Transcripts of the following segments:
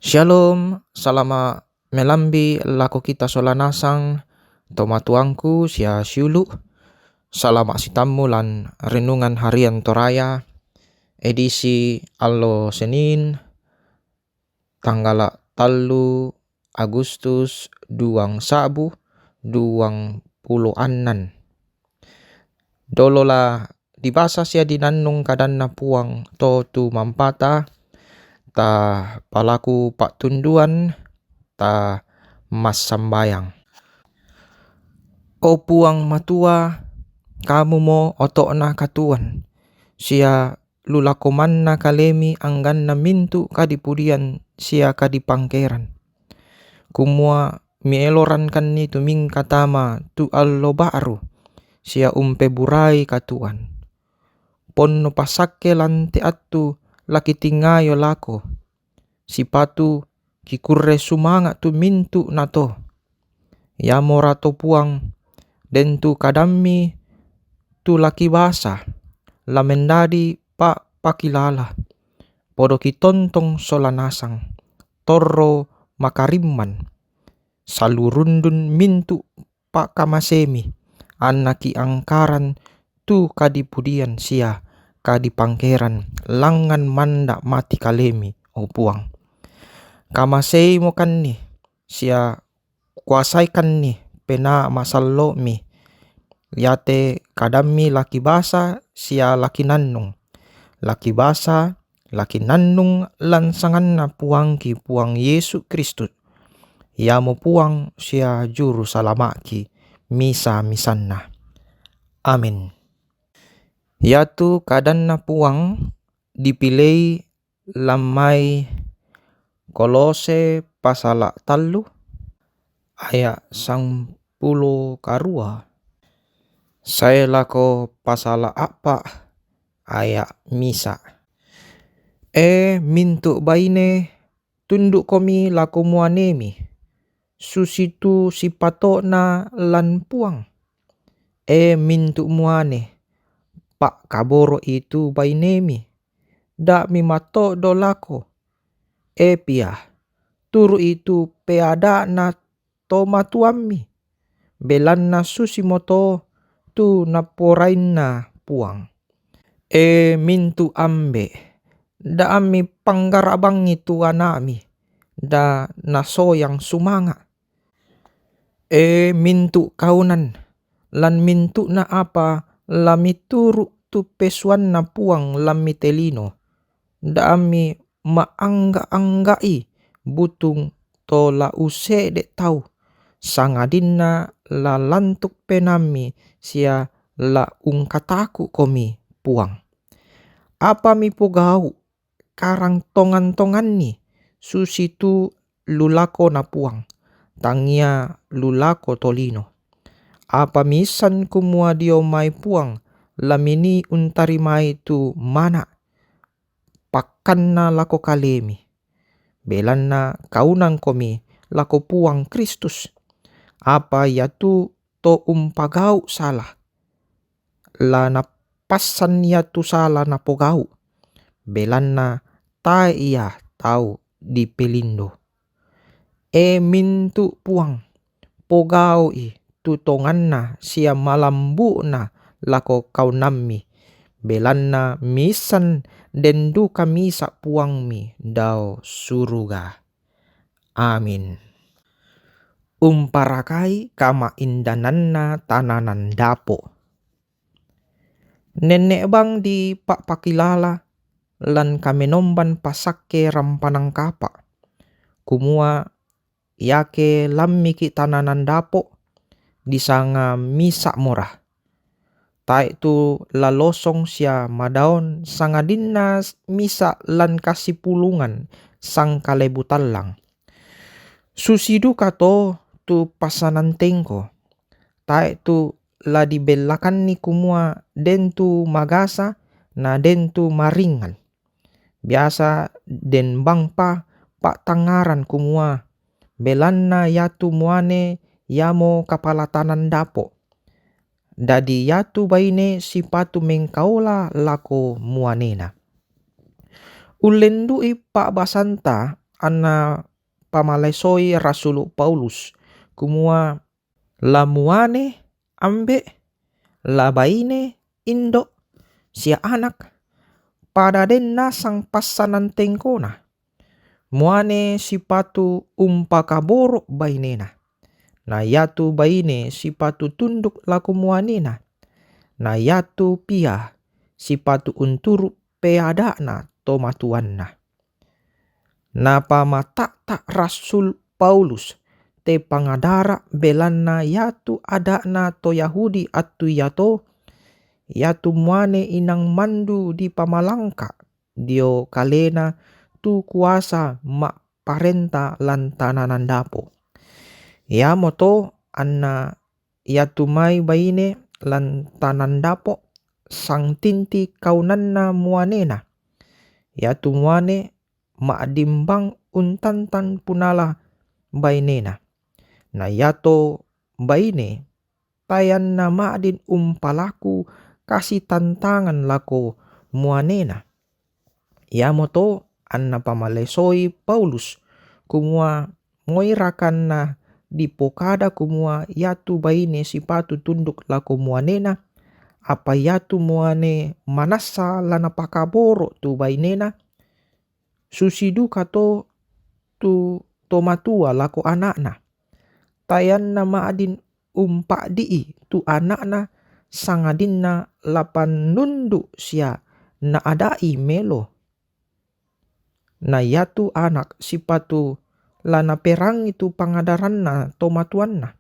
Shalom, salama melambi lako kita solanasang tomatuangku sia siulu. Salama sitamu lan renungan harian Toraya edisi allo Senin tanggal tallu Agustus 2026. Dolola dibasa sia dinannung kadanna puang to tu mampata ta palaku pak tunduan ta mas sambayang. O puang matua, kamu mo otokna katuan sia lulakomanna kalemi angganna mintu kadipudian sia kadipangkeran. Kumua mieloran kanni tuming katama tu allo baru sia umpe burai katuan. Ponno pasakke lante attu laki tingayo lako sipatu kikurre sumanga tu mintu nato yamo rato puang den tu kadammi tu laki basa lamendadi pak pakilala podo kitontong solanasang torro makarimman salurundun mintu pak kamasemi anaki angkaran tu kadipudian sia kadipangkeran langan manda mati kalemi o puang. Kamasei mo kanni sia kuasaikan ni pena masallo mi yate kadammi laki basa sia laki nannung lan sanganna puangki puang Yesus Kristus yamo puang sia juru salamaki misa misanna. Amin. Yatu kadanna puang dipilei lamai Kolose pasala tallu ayat 10 karua saya lako pasala apa ayat misa mintu baine tunduk komi lako muanemi susitu sipatona lan puang mintu muane pak kaboro itu bainemi dak mimato dolako pia turu itu peada na toma tuammi belanna susimoto tu naporainna puang mintu ambe da ami panggarabangi tu anami da nasoyang sumanga mintu kaunan lan mintu na apa lamituru tu pesuan na puang lamitelino da ami maangga-anggai butung to la use dek tau sangadinna la lantuk penami sia la ungkataku komi puang apa mi pogau karang tongan-tongan ni susitu lulako na puang tangia lulako tolino apa misan kumua dio mai puang lamini untari mai tu mana pakanna lako kalemi belanna kaunang komi lako puang Kristus apa yatu to umpagau salah la napassan yatu salah napogau belanna ta iya tau di pelindo mintu puang pogau tu tonganna sia malambu na lako kaunammi belanna misan dendu kami sak puang mi dao suruga. Amin. Umparakai kama indananna tananan dapo. Nenek bang di pak pakilala lan kamenomban pasakke rampanang kapa. Kumua yake lammiki tananan dapo disanga misak murah. Tai tu lalosong sia madaon sangadinna misa lan kasipulungan sang kalebutallang. Susidu kato tu pasanan tengko. Tai tu la dibelakan ni kumua den tu magasa na den tu maringan. Biasa den bangpa pak tangaran kumua belanna yatu muane yamo kapala tanan dapo. Dadi yatu baine sipatu mengkaula lako muanena. Ulendui pak basanta anna pamalesoi Rasul Paulus kumua lamuane ambe labaine indo sia anak pada denna sang passanan tengkona muane sipatu umpakaboro bainena na yatu baine sipatu tunduk laku muanena na yatu pia sipatu unturu peadana tomatuanna. Napa mata tak Rasul Paulus te pangadara belanna yatu adana to Yahudi atu yato yatu muane inang mandu di pamalangka dio kalena tu kuasa mak parenta lantananan dapo. Ya moto anna yatu mai baine lantanan dapo sang tinti kaunanna muanena yatu muane maadimbang untantan punala bainena na yato baine tayan na maadin umpalaku kasih tantangan lako muanena ya moto anna pamalesoi Paulus kumua moirakan na di pokada kumua yatu baine sipatu tunduk lako muanena apa yatu muane manasa lana pakaboro tu bainena susiduka to tu tomatua lako anakna tayan na maadin umpak dii tu anakna sangadinna lapan nundu sia na adai melo na yatu anak sipatu lana perang itu pangadaranna tomatuanna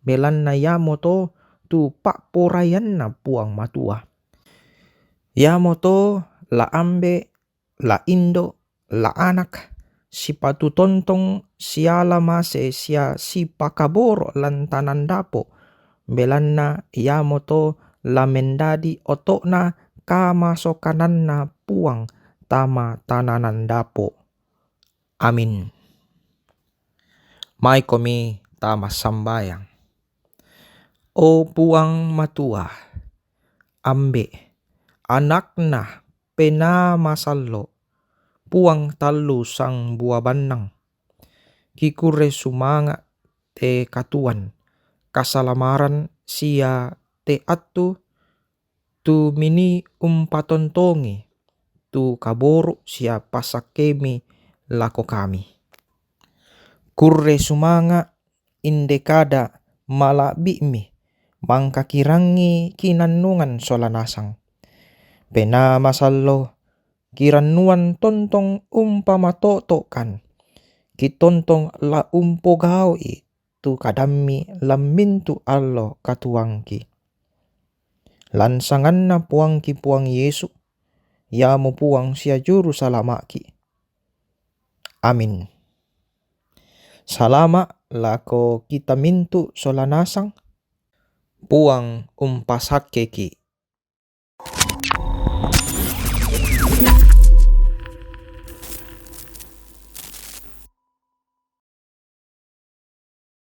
belanna ya moto tu pak porayanna puang matua ya moto la ambe la indo la anak sipatu tontong siala mase sia si pakaboro lantanan dapo belanna ya moto la mendadi otokna kama sokananna puang tama tananan dapo. Amin. Mai komi tama sambayang. O puang matua ambe anakna pena masallo puang talu sang buah banang kikure sumanga te katuan kasalamaran sia te atu tu mini umpatontongi tu kaboro sia pasakemi lako kami kurre sumanga indekada mala bimi mangka kirangi kinannungan solanasang pena masallo kiranuan tontong umpama totokan kitontong la umpo gaoi tu kadammi lamintu allo katuangki lansanganna puangki puang Yesu ya mo puang sia juru salamaki. Amin. Salama lako kita mintu solanasang puang umpasakeki.